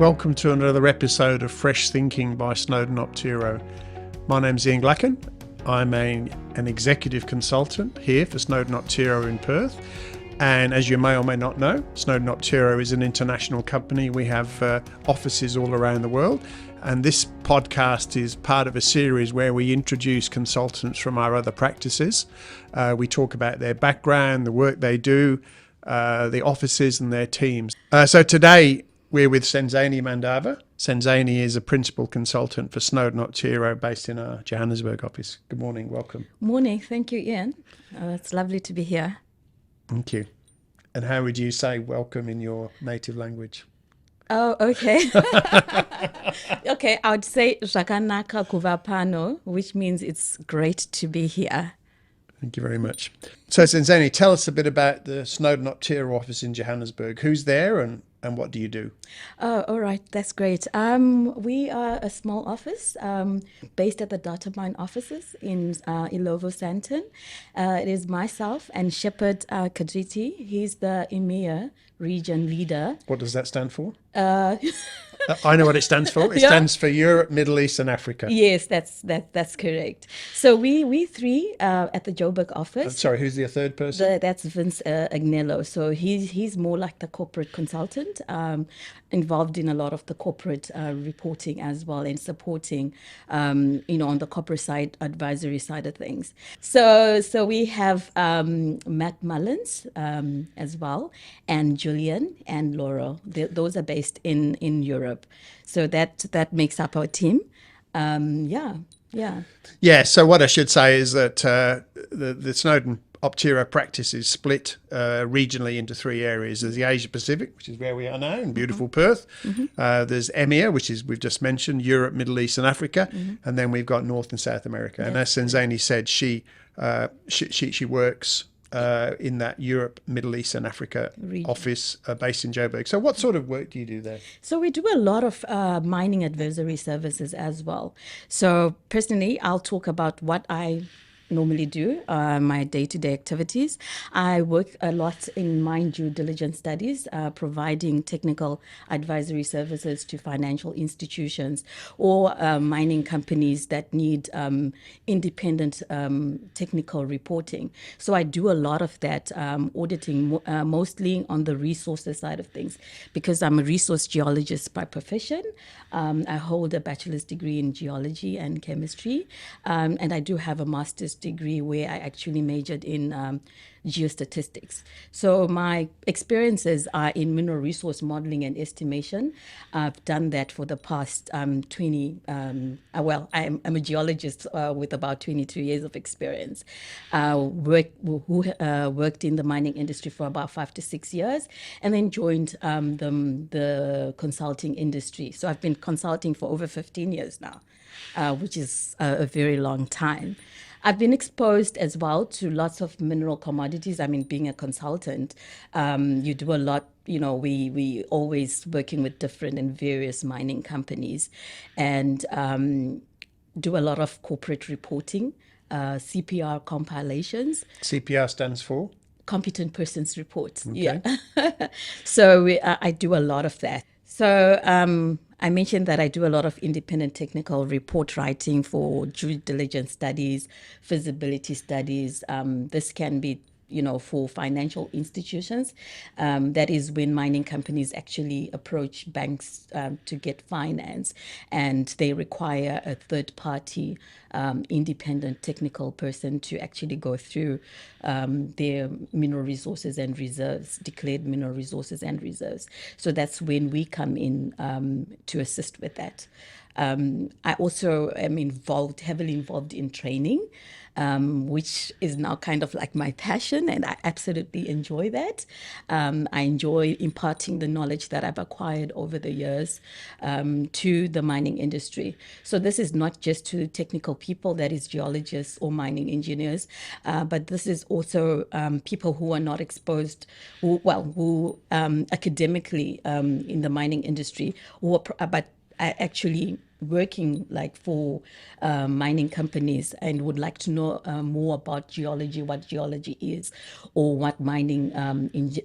Welcome to another episode of Fresh Thinking by Snowden Optiro. My name's Ian Glacken. I'm an executive consultant here for Snowden Optiro in Perth. And as you may or may not know, Snowden Optiro is an international company. We have offices all around the world. And this podcast is part of a series where we introduce consultants from our other practices. We talk about their background, the work they do, the offices and their teams. So today we're with Senzeni Mandava. Senzeni is a principal consultant for Snowden Optiro based in our Johannesburg office. Good morning, welcome. Morning, thank you, Ian. It's lovely to be here. Thank you. And how would you say welcome in your native language? Oh, okay. Okay, I would say Zvakanaka kuva pano, which means it's great to be here. Thank you very much. So Senzeni, tell us a bit about the Snowden Optiro office in Johannesburg. Who's there and what do you do? Oh, all right, that's great. We are a small office based at the data mine offices in Ilovo, Santon. It is myself and Shepherd Kadriti. He's the EMEA region leader. What does that stand for? I know what it stands for. It stands for Europe, Middle East and Africa. Yes, that's correct. So we three at the Joburg office. Sorry, who's the third person? That's Vince Agnello. So he's more like the corporate consultant, involved in a lot of the corporate reporting as well and supporting, on the corporate side, advisory side of things. So we have Matt Mullins as well, and Julian and Laurel. Those are based in Europe. So that makes up our team. Yeah. So what I should say is that the Snowden Optiro practice is split regionally into three areas. There's the Asia Pacific, which is where we are now in beautiful Perth. There's EMEA, which is we've just mentioned, Europe, Middle East and Africa. And then we've got North and South America. And as Senzeni said, she works in that Europe, Middle East and Africa region. Office based in Joburg. So what sort of work do you do there? So we do a lot of mining advisory services as well. So personally, I'll talk about what I normally do, my day-to-day activities. I work a lot in mine due diligence studies, providing technical advisory services to financial institutions or mining companies that need independent technical reporting. So I do a lot of that, auditing mostly on the resources side of things, because I'm a resource geologist by profession. I hold a bachelor's degree in geology and chemistry, and I do have a master's degree where I actually majored in geostatistics. So my experiences are in mineral resource modeling and estimation. I've done that for the past 20, I'm a geologist with about 22 years of experience. Worked in the mining industry for about 5 to 6 years and then joined the consulting industry. So I've been consulting for over 15 years now, which is a very long time. I've been exposed as well to lots of mineral commodities. I mean, being a consultant, you do a lot, we always working with different and various mining companies and do a lot of corporate reporting, CPR compilations. CPR stands for? Competent Persons Report. Okay. Yeah. So I do a lot of that. So I mentioned that I do a lot of independent technical report writing for due diligence studies, feasibility studies. This can be, for financial institutions. That is when mining companies actually approach banks to get finance, and they require a third-party independent technical person to actually go through their mineral resources and reserves, declared mineral resources and reserves. So that's when we come in to assist with that. I also am heavily involved in training, which is now kind of like my passion, and I absolutely enjoy that. I enjoy imparting the knowledge that I've acquired over the years to the mining industry. So this is not just to technical people, that is geologists or mining engineers, but this is also people who are not exposed, who academically in the mining industry, but actually working like for mining companies and would like to know more about geology, what geology is, or what mining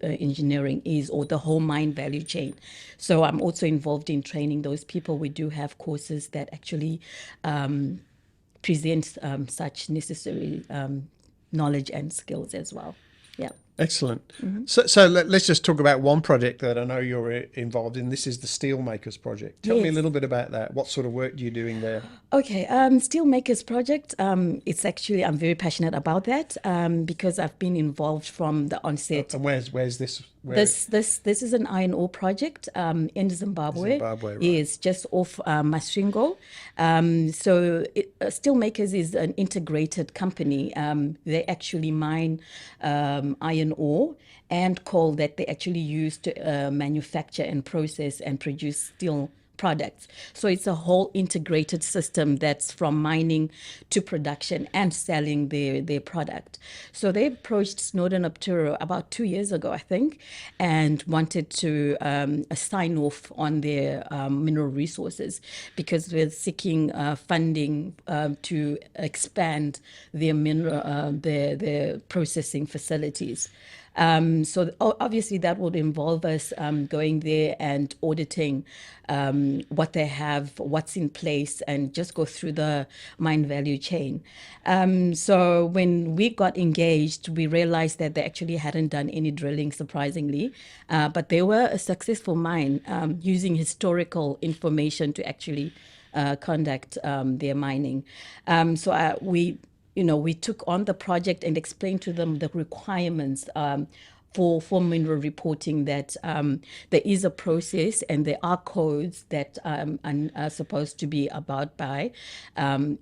engineering is, or the whole mine value chain. So I'm also involved in training those people. We do have courses that actually present such necessary knowledge and skills as well. Yeah. Excellent. So let's just talk about one project that I know you're involved in. This is the Steelmakers project. Tell me a Yes. little bit about that. What sort of work are you doing there? Okay, Steelmakers project. It's actually I'm very passionate about that because I've been involved from the onset. And where's this? Where This is an iron ore project in Zimbabwe. Zimbabwe, right. Yes, just off Masvingo. Steelmakers is an integrated company. They actually mine iron ore and coal that they actually use to manufacture and process and produce steel products. So it's a whole integrated system that's from mining to production and selling their product. So they approached Snowden Optiro about 2 years ago, I think, and wanted to sign off on their mineral resources because we're seeking funding to expand their their processing facilities. So obviously that would involve us going there and auditing what they have, what's in place, and just go through the mine value chain. So when we got engaged, we realized that they actually hadn't done any drilling, surprisingly, but they were a successful mine using historical information to actually conduct their mining. We took on the project and explained to them the requirements for mineral reporting, that there is a process and there are codes that are supposed to be abided by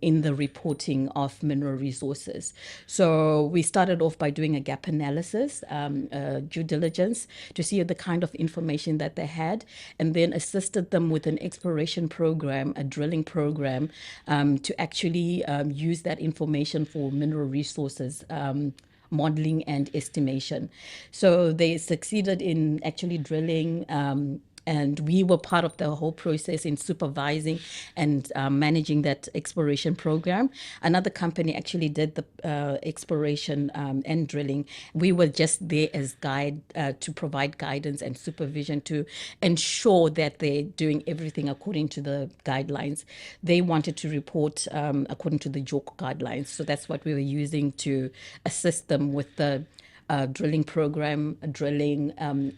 in the reporting of mineral resources. So we started off by doing a gap analysis, due diligence, to see the kind of information that they had, and then assisted them with an exploration program, a drilling program, to actually use that information for mineral resources modeling and estimation. So they succeeded in actually drilling, and we were part of the whole process in supervising and managing that exploration program. Another company actually did the exploration and drilling. We were just there as guide to provide guidance and supervision to ensure that they're doing everything according to the guidelines. They wanted to report according to the JORC guidelines. So that's what we were using to assist them with the drilling program,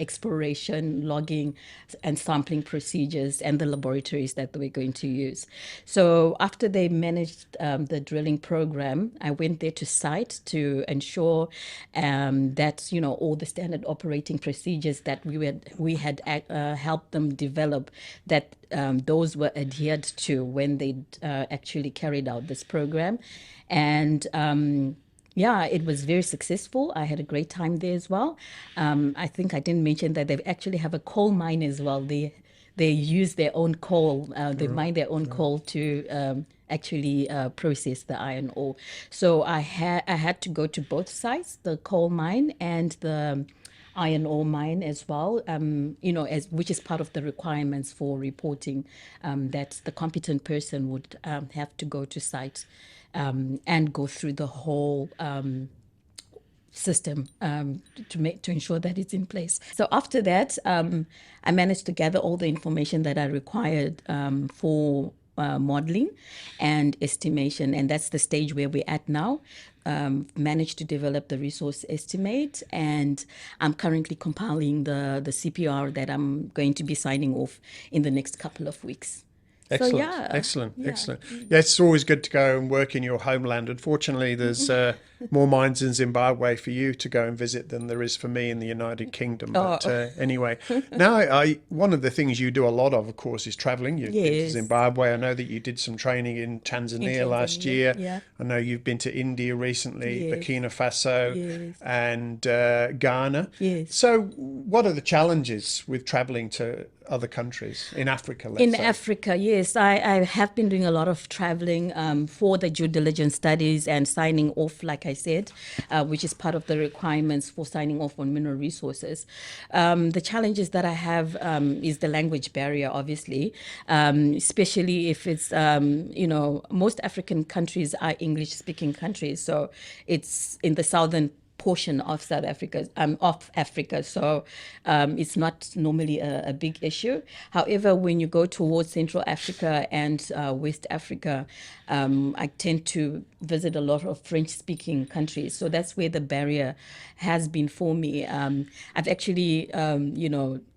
exploration, logging, and sampling procedures, and the laboratories that we're going to use. So after they managed the drilling program, I went there to site to ensure that all the standard operating procedures that we had helped them develop, that those were adhered to when they actually carried out this program. And yeah, it was very successful. I had a great time there as well. I think I didn't mention that they actually have a coal mine as well. They use their own coal. They mine their own coal to actually process the iron ore. So I had to go to both sites, the coal mine and the iron ore mine as well, which is part of the requirements for reporting, that the competent person would have to go to site and go through the whole system to ensure that it's in place. So after that, I managed to gather all the information that I required for modeling and estimation, and that's the stage where we're at now. Managed to develop the resource estimate, and I'm currently compiling the CPR that I'm going to be signing off in the next couple of weeks. Excellent, So, yeah. excellent. Yeah, it's always good to go and work in your homeland. Unfortunately, there's more mines in Zimbabwe for you to go and visit than there is for me in the United Kingdom. But anyway, now one of the things you do a lot of course, is traveling. You've been to Zimbabwe. I know that you did some training in Tanzania last year. Yeah. I know you've been to India recently, Burkina Faso, Yes. and Ghana. Yes. So what are the challenges with traveling to other countries in Africa, let's say? Africa, yes. I have been doing a lot of traveling for the due diligence studies and signing off, like like I said, which is part of the requirements for signing off on mineral resources. The challenges that I have is the language barrier, obviously, especially if it's, most African countries are English-speaking countries. So it's in the southern portion of South Africa, of Africa. So it's not normally a big issue. However, when you go towards Central Africa and West Africa, I tend to visit a lot of French-speaking countries. So that's where the barrier has been for me. I've actually,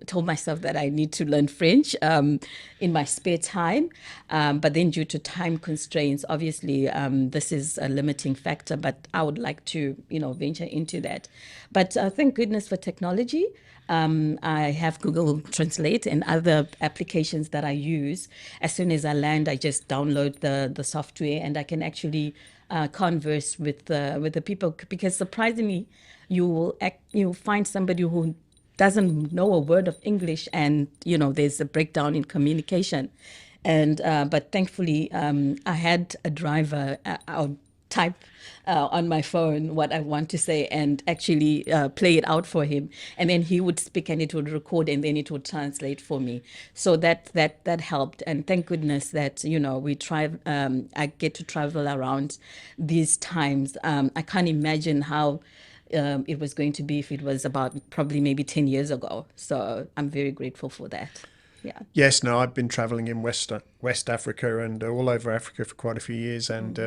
told myself that I need to learn French in my spare time. But then due to time constraints, obviously, this is a limiting factor, but I would like to, venture into that. But thank goodness for technology. I have Google Translate and other applications that I use. As soon as I land, I just download the software, and I can actually converse with the people. Because surprisingly, you'll find somebody who doesn't know a word of English, and there's a breakdown in communication. And but thankfully, I had a driver. I'll type on my phone what I want to say and actually play it out for him, and then he would speak and it would record and then it would translate for me. So that helped, and thank goodness that we try. I get to travel around these times. I can't imagine how it was going to be if it was about probably maybe 10 years ago. So I'm very grateful for that. Yeah. Yes, no, I've been travelling in West Africa and all over Africa for quite a few years, and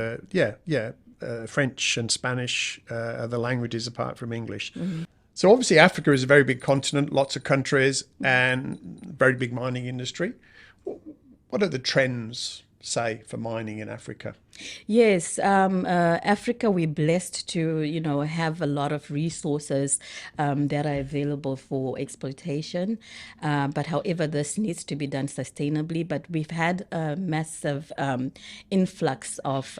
French and Spanish are the languages apart from English. Mm-hmm. So obviously Africa is a very big continent, lots of countries, and very big mining industry. What are the trends, say, for mining in Africa? Yes, Africa, we're blessed to, have a lot of resources that are available for exploitation. But however, this needs to be done sustainably. But we've had a massive influx of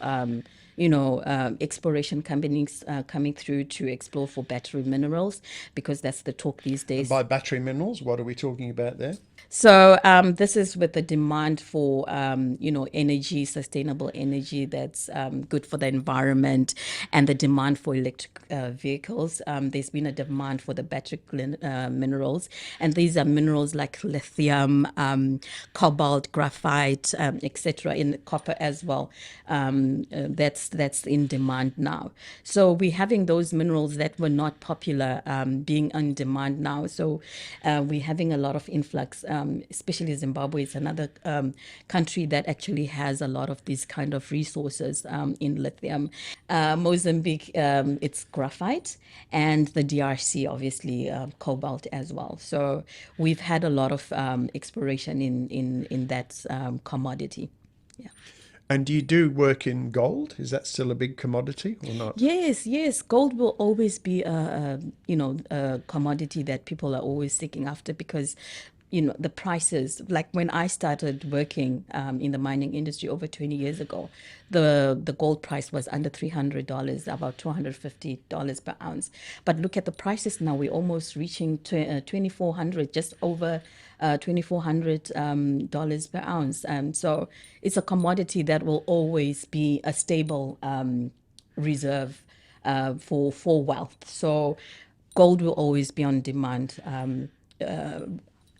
exploration companies coming through to explore for battery minerals, because that's the talk these days. And by battery minerals, what are we talking about there? So this is with the demand for, energy, sustainable energy that's good for the environment, and the demand for electric vehicles. There's been a demand for the battery minerals, and these are minerals like lithium, cobalt, graphite, etc., in copper as well. That's in demand now. So we're having those minerals that were not popular being in demand now. So we're having a lot of influx. Especially Zimbabwe is another country that actually has a lot of these kind of resources in lithium. Mozambique, it's graphite, and the DRC, obviously, cobalt as well. So we've had a lot of exploration in that commodity. Yeah. And do you do work in gold? Is that still a big commodity or not? Yes. Gold will always be a commodity that people are always seeking after, because the prices, like when I started working in the mining industry over 20 years ago, the gold price was under $300, about $250 per ounce. But look at the prices now, we're almost reaching $2,400, just over $2,400 per ounce. So it's a commodity that will always be a stable reserve for wealth. So gold will always be on demand.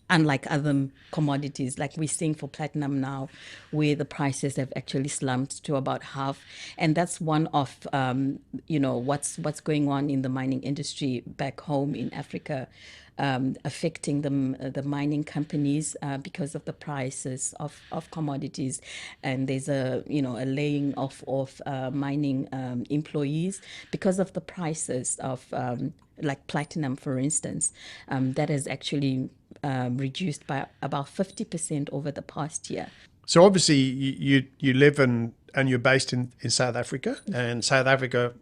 Unlike other commodities, like we're seeing for platinum now, where the prices have actually slumped to about half. And that's one of, what's going on in the mining industry back home in Africa, affecting the mining companies because of the prices of commodities. And there's a laying off of mining employees because of the prices of like platinum, for instance, that has actually reduced by about 50% over the past year. So obviously you live and you're based in South Africa, and South Africa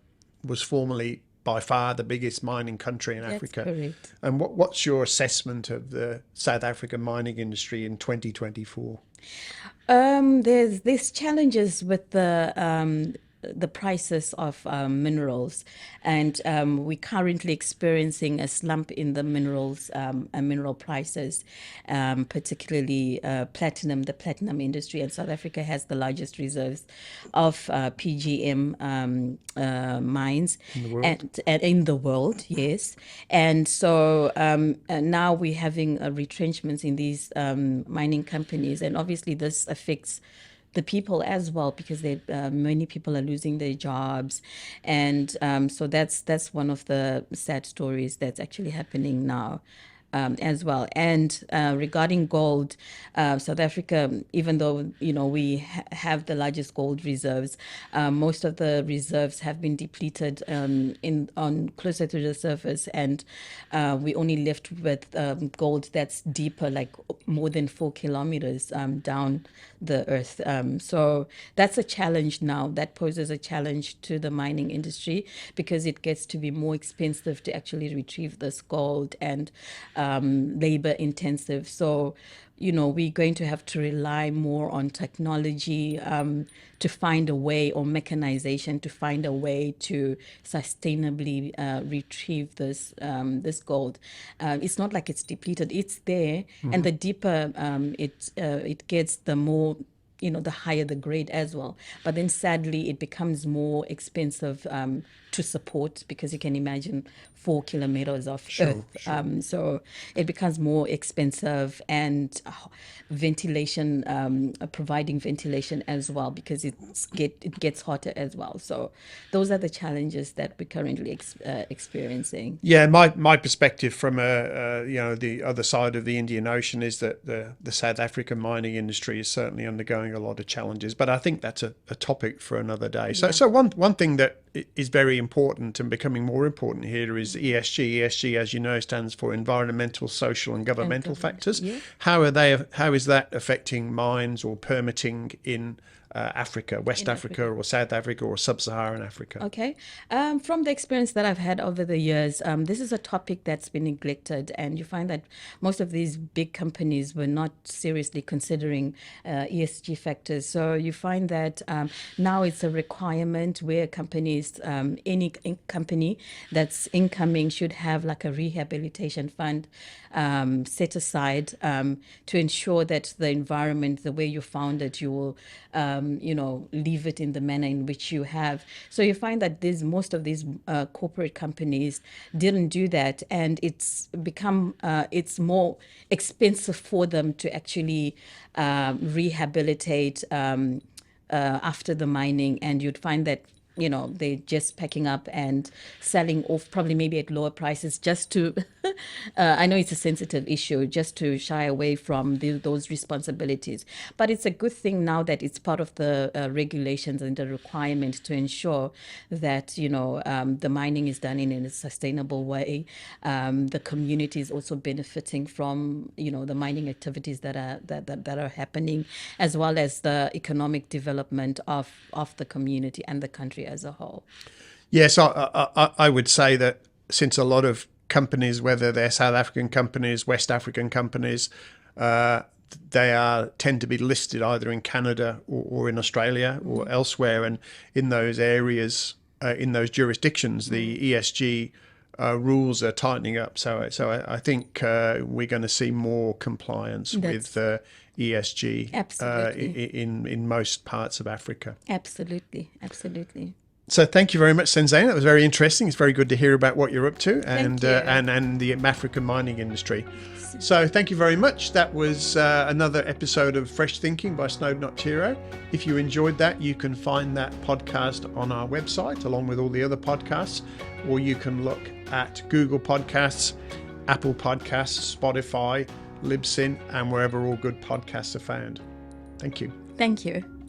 was formerly by far the biggest mining country in Africa. That's correct. And what's your assessment of the South African mining industry in 2024? There's challenges with the the prices of minerals, and we're currently experiencing a slump in the minerals and mineral prices, particularly platinum. The platinum industry, and South Africa has the largest reserves of PGM mines In the world. and in the world, yes. And so now we're having retrenchments in these mining companies, and obviously this affects the people as well, because many people are losing their jobs, and so that's one of the sad stories that's actually happening now. As well. And regarding gold, South Africa, even though we have the largest gold reserves, most of the reserves have been depleted on closer to the surface, and we only left with gold that's deeper, like more than 4 kilometers down the earth. So that's a challenge now. That poses a challenge to the mining industry, because it gets to be more expensive to actually retrieve this gold, and labor intensive. So, we're going to have to rely more on technology to find a way, or mechanization to find a way to sustainably retrieve this gold. It's not like it's depleted; it's there, and the deeper it gets, the more the higher the grade as well. But then sadly, it becomes more expensive to support, because you can imagine 4 kilometers of earth. Sure. So it becomes more expensive, and ventilation, providing ventilation as well, because it gets hotter as well. So those are the challenges that we're currently experiencing. Yeah, my perspective from the other side of the Indian Ocean is that the South African mining industry is certainly undergoing a lot of challenges, but I think that's a topic for another day. So one thing that is very important and becoming more important here is ESG. ESG, as you know, stands for environmental, social, and governmental factors. Yeah. How is that affecting mines or permitting in Africa, West Africa, or South Africa, or Sub-Saharan Africa? Okay. From the experience that I've had over the years, this is a topic that's been neglected, and you find that most of these big companies were not seriously considering ESG factors. So you find that now it's a requirement where companies, any company that's incoming should have like a rehabilitation fund set aside to ensure that the environment, the way you found it, you will leave it in the manner in which you have. So you find that most of these corporate companies didn't do that, and it's become it's more expensive for them to actually rehabilitate after the mining, and you'd find that they're just packing up and selling off, probably maybe at lower prices, just to I know it's a sensitive issue, just to shy away from those responsibilities. But it's a good thing now that it's part of the regulations and the requirement to ensure that the mining is done in a sustainable way. The community is also benefiting from the mining activities that are happening, as well as the economic development of the community and the country as a whole. Yes, I would say that since a lot of companies, whether they're South African companies, West African companies, they tend to be listed either in Canada or in Australia or elsewhere, and in those areas, in those jurisdictions, the ESG rules are tightening up. So I think we're going to see more compliance with ESG in most parts of Africa. Absolutely. So thank you very much, Senzeni. That was very interesting. It's very good to hear about what you're up to and the African mining industry. So thank you very much. That was another episode of Fresh Thinking by Snowden Optiro. If you enjoyed that, you can find that podcast on our website along with all the other podcasts, or you can look at Google Podcasts, Apple Podcasts, Spotify, Libsyn, and wherever all good podcasts are found. Thank you. Thank you.